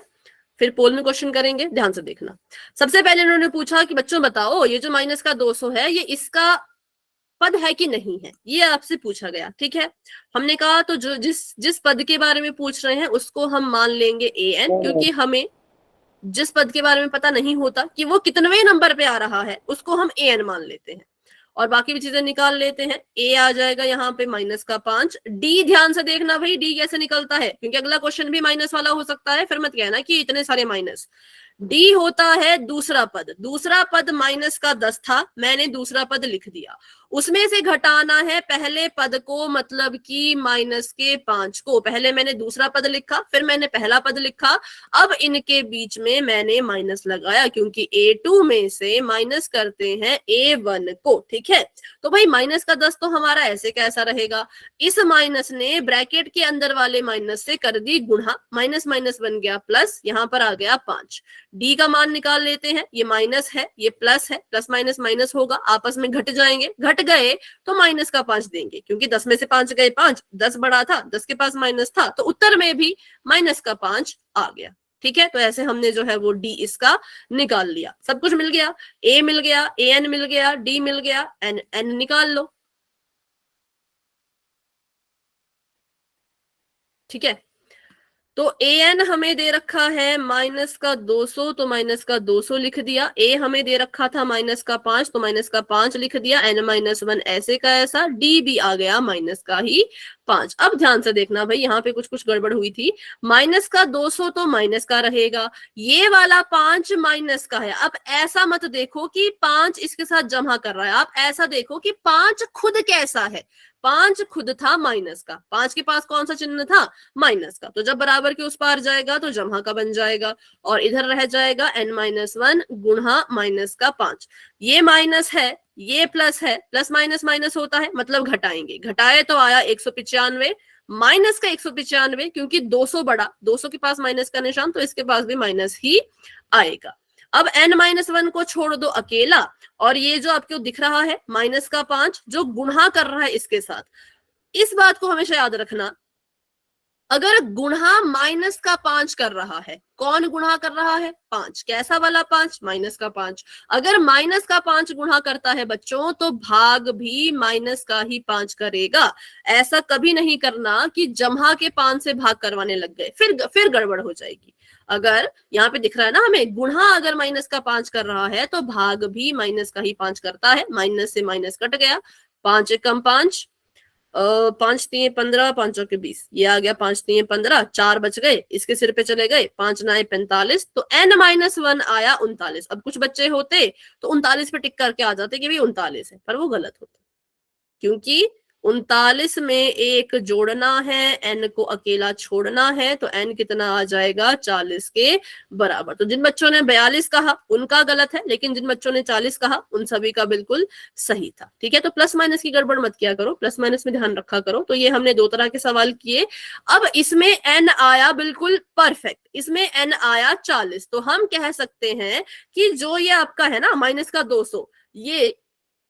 फिर पोल में क्वेश्चन करेंगे, ध्यान से देखना। सबसे पहले उन्होंने पूछा कि बच्चों बताओ ये जो माइनस का 200 है ये इसका पद है कि नहीं है, ये आपसे पूछा गया। ठीक है, हमने कहा तो जो जिस जिस पद के बारे में पूछ रहे हैं उसको हम मान लेंगे an, क्योंकि हमें जिस पद के बारे में पता नहीं होता कि वो कितनवें नंबर पे आ रहा है उसको हम an मान लेते हैं, और बाकी भी चीजें निकाल लेते हैं। a आ जाएगा यहाँ पे -5। d ध्यान से देखना भाई, d कैसे निकलता है, क्योंकि अगला क्वेश्चन भी माइनस वाला हो सकता है, फिर मत कहना कि इतने सारे माइनस। d होता है दूसरा पद, दूसरा पद माइनस का 10 था, मैंने दूसरा पद लिख दिया, उसमें से घटाना है पहले पद को, मतलब कि माइनस के 5 को। पहले मैंने दूसरा पद लिखा, फिर मैंने पहला पद लिखा, अब इनके बीच में मैंने माइनस लगाया, क्योंकि a2 में से माइनस करते हैं a1 को। ठीक है, तो भाई माइनस का 10 तो हमारा ऐसे कैसा रहेगा, इस माइनस ने ब्रैकेट के अंदर वाले माइनस से कर दी गुणा, माइनस माइनस बन गया प्लस, यहां पर आ गया 5। डी का मान निकाल लेते हैं, ये माइनस है ये प्लस है, प्लस माइनस माइनस होगा, आपस में घट जाएंगे, घट गए तो माइनस का 5 देंगे, क्योंकि 10 में से 5 गए 5, 10 बड़ा था, 10 के पास माइनस था, तो उत्तर में भी माइनस का 5 आ गया। ठीक है, तो ऐसे हमने जो है वो डी इसका निकाल लिया, सब कुछ मिल गया, ए मिल गया, an मिल गया, डी मिल गया, n निकाल लो। ठीक है, तो an हमें दे रखा है माइनस का 200, तो माइनस का 200 लिख दिया। a हमें दे रखा था माइनस का 5, तो माइनस का 5 लिख दिया। n-1 ऐसे का ऐसा, d भी आ गया माइनस का ही 5। अब ध्यान से देखना भाई, यहाँ पे कुछ कुछ गड़बड़ हुई थी। माइनस का 200 तो माइनस का रहेगा, ये वाला 5 माइनस का है। अब ऐसा मत देखो कि 5 इसके साथ जमा कर रहा है, आप ऐसा देखो कि 5 खुद कैसा है। 5 खुद था माइनस का, 5 के पास कौन सा चिन्ह था, माइनस का, तो जब बराबर के उस पार जाएगा तो जमा का बन जाएगा, और इधर रह जाएगा n-1 गुणा माइनस का 5। ये माइनस है, ये प्लस है, प्लस माइनस माइनस होता है, मतलब घटाएंगे, घटाए तो आया 195, माइनस का 195, क्योंकि 200 बड़ा, 200 के पास माइनस का निशान, तो इसके पास भी माइनस ही आएगा। अब n-1 को छोड़ दो अकेला, और ये जो आपको दिख रहा है माइनस का 5 जो गुणा कर रहा है इसके साथ, इस बात को हमेशा याद रखना, अगर गुणा माइनस का 5 कर रहा है, कौन गुणा कर रहा है, 5, कैसा वाला 5, माइनस का 5। अगर माइनस का 5 गुणा करता है बच्चों, तो भाग भी माइनस का ही 5 करेगा। ऐसा कभी नहीं करना कि जमा के 5 से भाग करवाने लग गए, फिर गड़बड़ हो जाएगी। अगर यहाँ पे दिख रहा है ना हमें, गुणा अगर माइनस का 5 कर रहा है तो भाग भी माइनस का ही 5 करता है। माइनस से माइनस कट गया, 5 एकम 5, 5 3 15, 5 के 20, ये आ गया 5 3 15, 4 बच गए, इसके सिर पे चले गए, 5 9 45, तो n-1 आया 39। अब कुछ बच्चे होते तो 39 पे टिक करके आ जाते कि भाई 39 है, पर वो गलत होता, क्योंकि 39 में एक जोड़ना है, n को अकेला छोड़ना है, तो n कितना आ जाएगा, 40 के बराबर। तो जिन बच्चों ने 42 कहा उनका गलत है, लेकिन जिन बच्चों ने 40 कहा उन सभी का बिल्कुल सही था। ठीक है, तो प्लस माइनस की गड़बड़ मत किया करो, प्लस माइनस में ध्यान रखा करो। तो ये हमने 2 तरह के सवाल किए। अब इसमें n आया बिल्कुल परफेक्ट, इसमें n आया 40, तो हम कह सकते हैं कि जो ये आपका है ना माइनस का 200, ये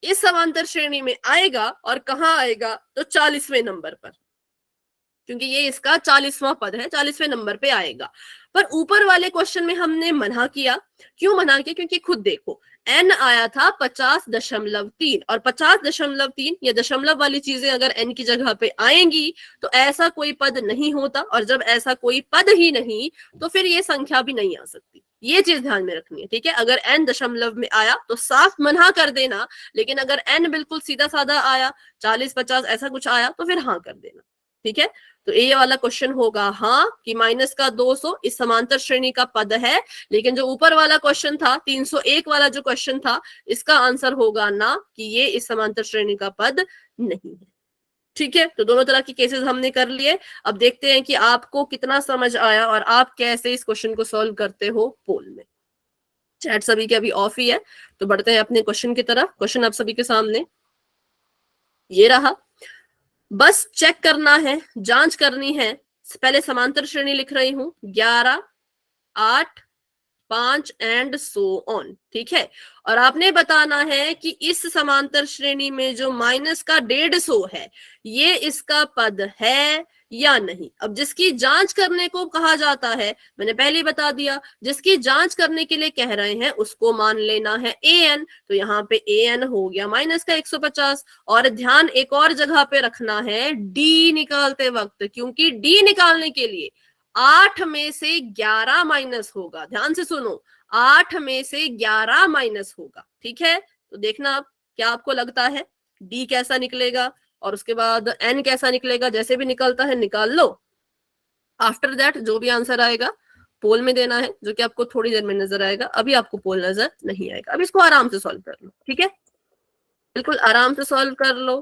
इस समांतर श्रेणी में आएगा, और कहाँ आएगा, तो 40वें नंबर पर, क्योंकि ये इसका 40वां पद है, 40वें नंबर पे आएगा। पर ऊपर वाले क्वेश्चन में हमने मना किया, क्यों मना किया, क्योंकि खुद देखो n आया था 50.3, और 50.3 ये दशमलव वाली चीजें अगर n की जगह पे आएंगी तो ऐसा कोई पद नहीं होता, और जब ऐसा कोई पद ही नहीं तो फिर ये संख्या भी नहीं आ सकती। ये चीज ध्यान में रखनी है। ठीक है, अगर n दशमलव में आया तो साफ मना कर देना, लेकिन अगर n बिल्कुल सीधा साधा आया, 40 50 ऐसा कुछ आया, तो फिर हाँ कर देना। ठीक है, तो ये वाला क्वेश्चन होगा हाँ कि माइनस का 200 इस समांतर श्रेणी का पद है, लेकिन जो ऊपर वाला क्वेश्चन था 301 वाला जो क्वेश्चन था, इसका आंसर होगा ना कि ये इस समांतर श्रेणी का पद नहीं है। ठीक है, तो दोनों तरह के केसेस हमने कर लिए। अब देखते हैं कि आपको कितना समझ आया और आप कैसे इस क्वेश्चन को सॉल्व करते हो पोल में। चैट सभी के अभी ऑफ ही है, तो बढ़ते हैं अपने क्वेश्चन की तरफ। क्वेश्चन आप सभी के सामने ये रहा, बस चेक करना है, जांच करनी है। पहले समांतर श्रेणी लिख रही हूं, 11 8 5 एंड सो ऑन, ठीक है। और आपने बताना है कि इस समांतर श्रेणी में जो माइनस का 150 है ये इसका पद है या नहीं। अब जिसकी जांच करने को कहा जाता है, मैंने पहले ही बता दिया, जिसकी जांच करने के लिए कह रहे हैं उसको मान लेना है an, तो यहाँ पे an हो गया माइनस का 150। और ध्यान एक और जगह पे रखना है d निकालते वक्त, क्योंकि d निकालने के लिए 8 में से 11 माइनस होगा। ध्यान से सुनो, 8 में से 11 माइनस होगा, ठीक है। तो देखना आप, क्या आपको लगता है d कैसा निकलेगा और उसके बाद n कैसा निकलेगा। जैसे भी निकलता है निकाल लो। आफ्टर दैट जो भी आंसर आएगा पोल में देना है, जो कि आपको थोड़ी देर में नजर आएगा। अभी आपको पोल नजर नहीं आएगा। अब इसको आराम से सॉल्व कर लो, ठीक है, बिल्कुल आराम से सॉल्व कर लो।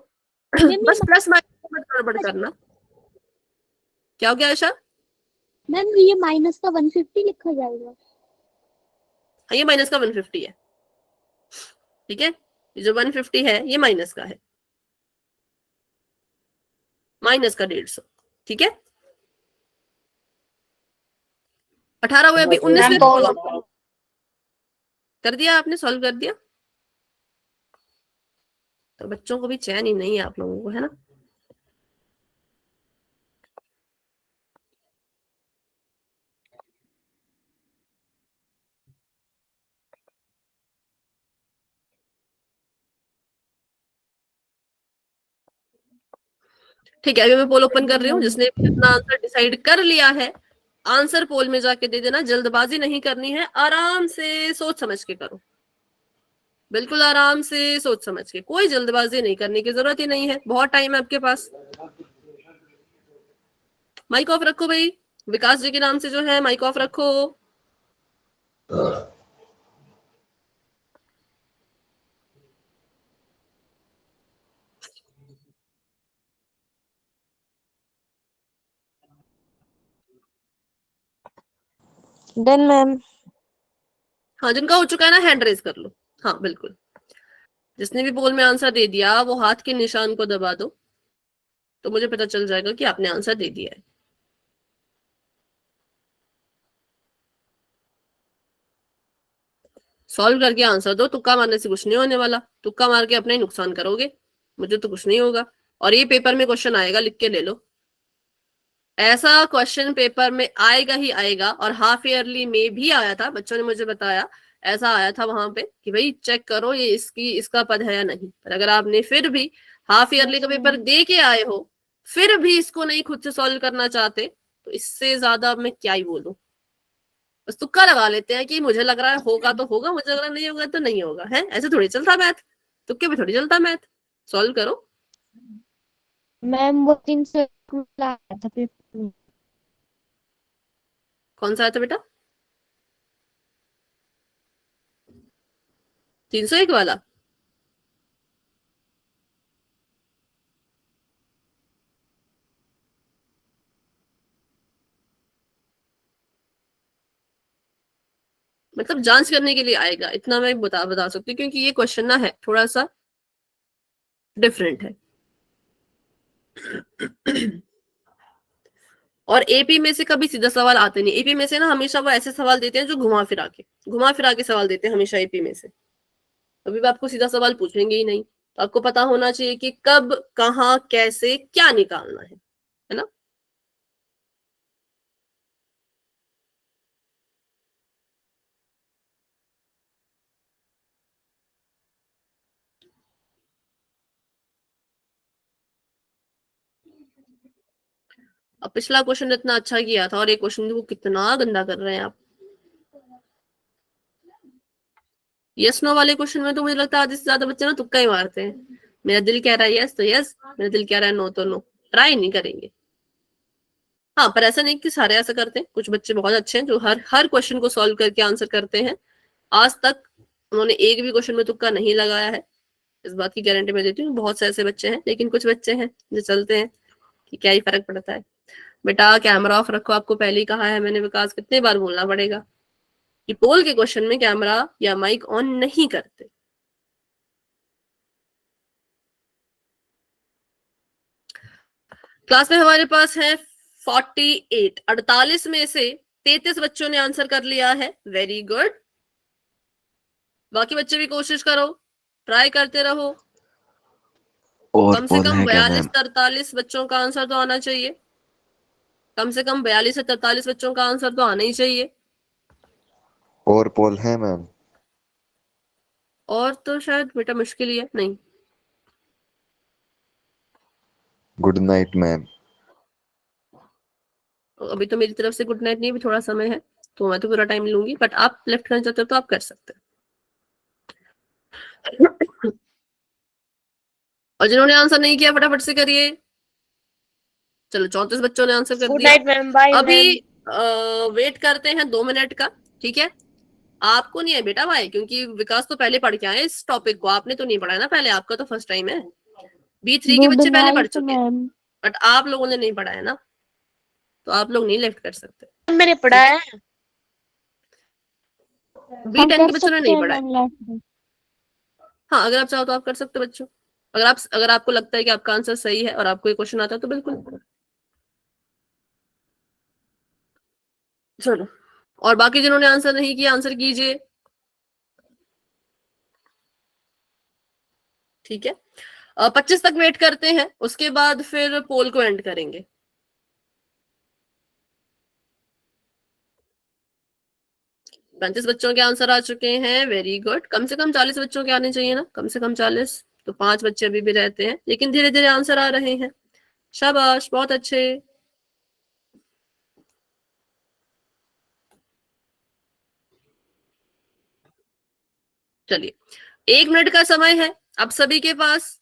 बस प्लस माइनस मत गड़बड़ करना। क्या हो गया आयशा? मैम ये माइनस का 150 लिखा जाएगा। हाँ, ये माइनस का 150 है, ठीक है। ये जो 150 है ये माइनस का है, माइनस का 150, ठीक है। 18 हुए, अभी 19 कर दिया आपने, सॉल्व कर दिया। तो बच्चों को भी चैन ही नहीं है आप लोगों को, है ना। ठीक है, अभी मैं पोल ओपन कर रही हूँ। जिसने भी अपना आंसर डिसाइड कर लिया है, आंसर पोल में जाके दे देना। जल्दबाजी नहीं करनी है, आराम से सोच समझ के करो, बिल्कुल आराम से सोच समझ के, कोई जल्दबाजी नहीं करने की जरूरत ही नहीं है, बहुत टाइम है आपके पास। माइक ऑफ रखो भाई, विकास जी के नाम से जो है माइक ऑफ रखो। Done ma'am. हाँ, जिनका हो चुका है ना हैंड रेज कर लो। हाँ बिल्कुल, जिसने भी पोल में आंसर दे दिया वो हाथ के निशान को दबा दो, तो मुझे पता चल जाएगा कि आपने आंसर दे दिया है। सॉल्व करके आंसर दो, तुक्का मारने से कुछ नहीं होने वाला। तुक्का मार के अपना ही नुकसान करोगे, मुझे तो कुछ नहीं होगा। और ये पेपर में क्वेश्चन आएगा, लिख के ले लो। ऐसा क्वेश्चन पेपर में आएगा ही आएगा, और हाफ ईयरली में भी आया था, बच्चों ने मुझे बताया ऐसा आया था वहां पे कि भाई चेक करो ये इसका पद है या नहीं। पर अगर आपने फिर भी हाफ ईयरली का पेपर दे के आए हो, फिर भी इसको नहीं खुद से सॉल्व करना चाहते, तो इससे ज्यादा अब मैं क्या ही बोलूं। बस तुक्का लगा लेते हैं कि मुझे लग रहा है होगा तो होगा, मुझे लग रहा नहीं होगा तो नहीं होगा, है ऐसे थोड़ी चलता मैथ, तुक्के पे थोड़ी चलता मैथ। सॉल्व करो। मैम वो 300 आया था पेपर में। कौन सा आया था बेटा? 301 वाला? मतलब जांच करने के लिए आएगा, इतना मैं बता सकती हूँ, क्योंकि ये क्वेश्चन ना है थोड़ा सा डिफरेंट है। और एपी में से कभी सीधा सवाल आते नहीं। एपी में से ना हमेशा वो ऐसे सवाल देते हैं जो घुमा फिरा के सवाल देते हैं हमेशा एपी में से। कभी भी आपको सीधा सवाल पूछेंगे ही नहीं, तो आपको पता होना चाहिए कि कब कहाँ कैसे क्या निकालना है ना। अब पिछला क्वेश्चन इतना अच्छा किया था और एक क्वेश्चन को कितना गंदा कर रहे हैं आप। यस नो वाले क्वेश्चन में तो मुझे लगता है आधे से ज्यादा बच्चे ना तुक्का ही मारते हैं। मेरा दिल कह रहा है यस तो यस, मेरा दिल कह रहा है नो तो नो, ट्राई नहीं करेंगे। हाँ, पर ऐसा नहीं कि सारे ऐसा करते हैं, कुछ बच्चे बहुत अच्छे हैं जो हर क्वेश्चन को सॉल्व करके आंसर करते हैं। आज तक उन्होंने एक भी क्वेश्चन में तुक्का नहीं लगाया है, इस बात की गारंटी मैं देती हूँ। बहुत से ऐसे बच्चे हैं, लेकिन कुछ बच्चे हैं जो चलते हैं कि क्या ही फर्क पड़ता है। बेटा कैमरा ऑफ रखो, आपको पहले ही कहा है मैंने, विकास कितने बार बोलना पड़ेगा कि पोल के क्वेश्चन में कैमरा या माइक ऑन नहीं करते। क्लास में हमारे पास है 48, 48 में से 33 बच्चों ने आंसर कर लिया है, वेरी गुड। बाकी बच्चे भी कोशिश करो, ट्राई करते रहो। और कम से पोल कम है क्या 42 मैम? 43 बच्चों का आंसर तो आना चाहिए। कम से कम 42 से 43 बच्चों का आंसर तो आना ही चाहिए। और पोल है मैम? और तो शायद बेटा मुश्किल ही है, नहीं। Good night ma'am. अभी तो मेरी तरफ से गुड नाइट नहीं, अभी थोड़ा समय है, तो मैं तो पूरा टाइम लूंगी, बट आप लेफ्ट करना चाहते हो तो आप कर सकते हो। और जिन्होंने आंसर नहीं किया फटाफट से करिए। चलो 34 बच्चों ने आंसर कर गुड दिया। नाइट मैम, बाय अभी मैम। वेट करते हैं 2 मिनट का, ठीक है। आपको नहीं है बेटा भाई, क्योंकि विकास तो पहले पढ़ के आए इस टॉपिक को, आपने तो नहीं पढ़ा है ना पहले, आपका तो फर्स्ट टाइम है। B3 के गुड बच्चे पहले पढ़ नाइट चुके हैं, मैम। बट आप लोगों ने नहीं पढ़ा है ना, तो आप लोग नहीं लेफ्ट कर सकते। मैंने पढ़ा है। हम B10 कर के बच्चों ने सकते नहीं हैं पढ़ा है। Ma'am left. हाँ, अगर आप चाहो तो आप कर सकते हो बच्चों। अगर आपको लगता है कि आपका आंसर सही है और आपको ये क्वेश्चन आता है तो बिल्कुल। चलो, और बाकी जिन्होंने आंसर नहीं किया आंसर कीजिए, ठीक है। 25 तक वेट करते हैं, उसके बाद फिर पोल को एंड करेंगे। पैंतीस बच्चों के आंसर आ चुके हैं, वेरी गुड। कम से कम 40 बच्चों के आने चाहिए ना, कम से कम 40। तो 5 बच्चे अभी भी रहते हैं, लेकिन धीरे धीरे आंसर आ रहे हैं। शाबाश, बहुत अच्छे। चलिए, 1 मिनट का समय है अब सभी के पास।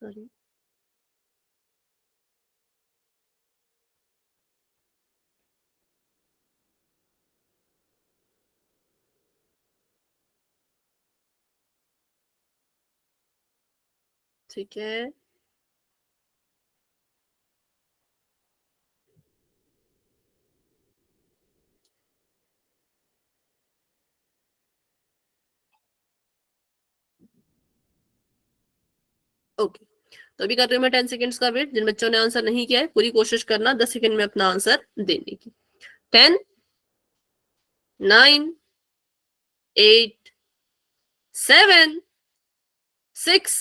Sorry. ठीक है, ओके। तो अभी कर रही हूँ मैं 10 सेकेंड्स का वेट। जिन बच्चों ने आंसर नहीं किया है पूरी कोशिश करना 10 सेकेंड में अपना आंसर देने की। 10 9 8 7 6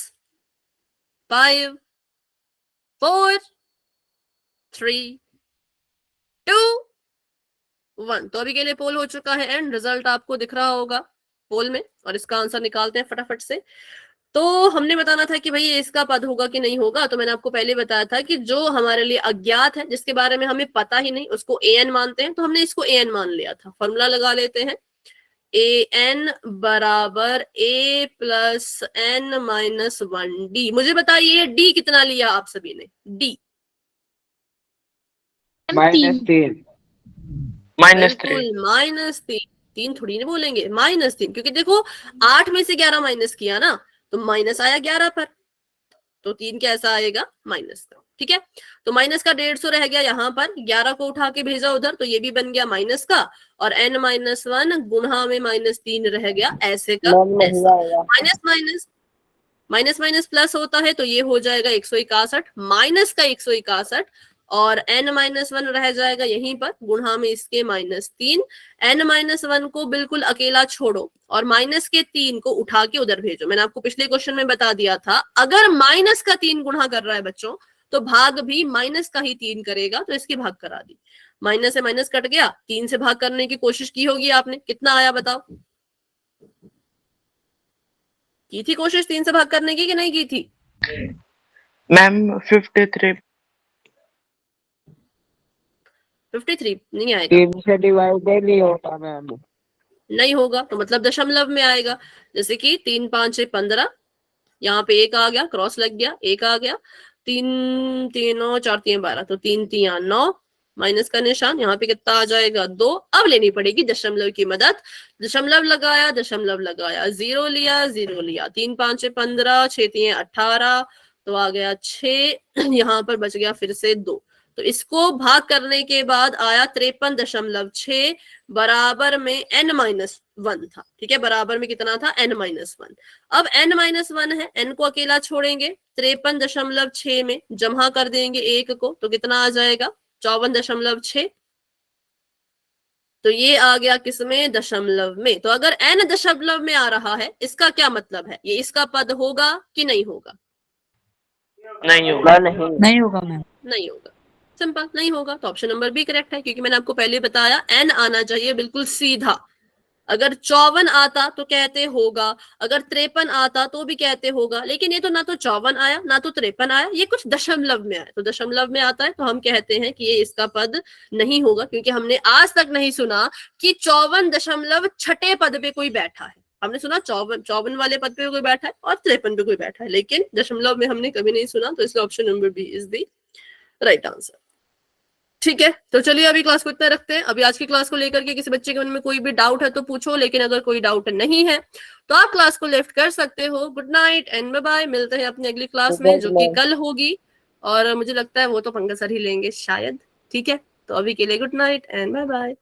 5 4 3 2 1। तो अभी के लिए पोल हो चुका है एंड रिजल्ट आपको दिख रहा होगा पोल में, और इसका आंसर निकालते हैं फटाफट से। तो हमने बताना था कि भाई ये इसका पद होगा कि नहीं होगा, तो मैंने आपको पहले बताया था कि जो हमारे लिए अज्ञात है, जिसके बारे में हमें पता ही नहीं, उसको an मानते हैं। तो हमने इसको an मान लिया था। फॉर्मूला लगा लेते हैं, an बराबर a plus n minus 1d। मुझे बताइए d कितना लिया आप सभी ने? d -3। बिल्कुल -3। 3 थोड़ी नहीं बोलेंगे, -3, क्योंकि देखो 8 में से 11 माइनस किया ना, तो माइनस आया 11 पर, तो 3 कैसा आएगा? माइनस का। ठीक है, तो माइनस का 150 रह गया यहाँ पर, 11 को उठा के भेजा उधर, तो ये भी बन गया माइनस का, और n माइनस 1 गुणा में -3 रह गया, ऐसे का ऐसा। Minus minus minus minus plus होता है, तो ये हो जाएगा 161, माइनस का 161, और n माइनस 1 रह जाएगा यहीं पर, गुणा में इसके -3। n माइनस 1 को बिल्कुल अकेला छोड़ो और माइनस के 3 को उठा के उधर भेजो। मैंने आपको पिछले क्वेश्चन में बता दिया था, अगर माइनस का 3 गुणा कर रहा है बच्चों, तो भाग भी माइनस का ही 3 करेगा, तो इसकी भाग करा दी। माइनस से माइनस कट गया, 3 से भाग करने की कोशिश की होगी आपने, कितना आया बताओ? की थी कोशिश 3 से भाग करने की कि नहीं की थी? मैम 53। 53 नहीं आएगा। 3 से डिवाइडेड नहीं होता मैम। नहीं होगा तो मतलब दशमलव में आएगा। जैसे कि 3 5 6 15, यहाँ पे 1 आ गया, क्रॉस लग गया, 1 आ गया, 3 3 9 4 3 12, तो 3 3 9, माइनस का निशान, यहाँ पे कितना आ जाएगा? 2। अब लेनी पड़ेगी दशमलव की मदद। दशमलव लगाया, दशमलव लगाया, 0 लिया, 0 लिया, 3 5 6 15, 6 3 18, तो आ गया 6, यहाँ पर बच गया फिर से 2। तो इसको भाग करने के बाद आया 53.6 बराबर में n-1 था। ठीक है, बराबर में कितना था? n-1। अब n-1 है, n को अकेला छोड़ेंगे, 53.6 में जमा कर देंगे 1 को, तो कितना आ जाएगा? 54.6। तो ये आ गया किसमें? दशमलव में। तो अगर n दशमलव में आ रहा है, इसका क्या मतलब है? ये इसका पद होगा कि नहीं होगा? नहीं होगा। नहीं नहीं होगा मैम। नहीं होगा, सिंपल, नहीं होगा। तो ऑप्शन नंबर बी करेक्ट है, क्योंकि मैंने आपको पहले बताया n आना चाहिए बिल्कुल सीधा। अगर 54 आता तो कहते होगा, अगर 53 आता तो भी कहते होगा, लेकिन ये तो ना तो 54 आया ना तो 53 आया, ये कुछ दशमलव में आया। तो दशमलव में आता है तो हम कहते हैं कि ये इसका पद नहीं होगा, क्योंकि हमने आज तक नहीं सुना कि 54.6 पद पे कोई बैठा है। हमने सुना 54 वाले पद पे कोई बैठा है और 53 पे कोई बैठा है, लेकिन दशमलव में हमने कभी नहीं सुना। तो इसलिए option number B is the right answer. ठीक है, तो चलिए अभी क्लास को इतना रखते हैं। अभी आज की क्लास को लेकर के किसी बच्चे के मन में कोई भी डाउट है तो पूछो, लेकिन अगर कोई डाउट नहीं है तो आप क्लास को लेफ्ट कर सकते हो। Good night and bye bye. मिलते हैं अपनी अगली क्लास में, जो कि कल होगी, और मुझे लगता है वो तो पंकज सर ही लेंगे शायद। ठीक है, तो अभी के लिए good night and bye bye.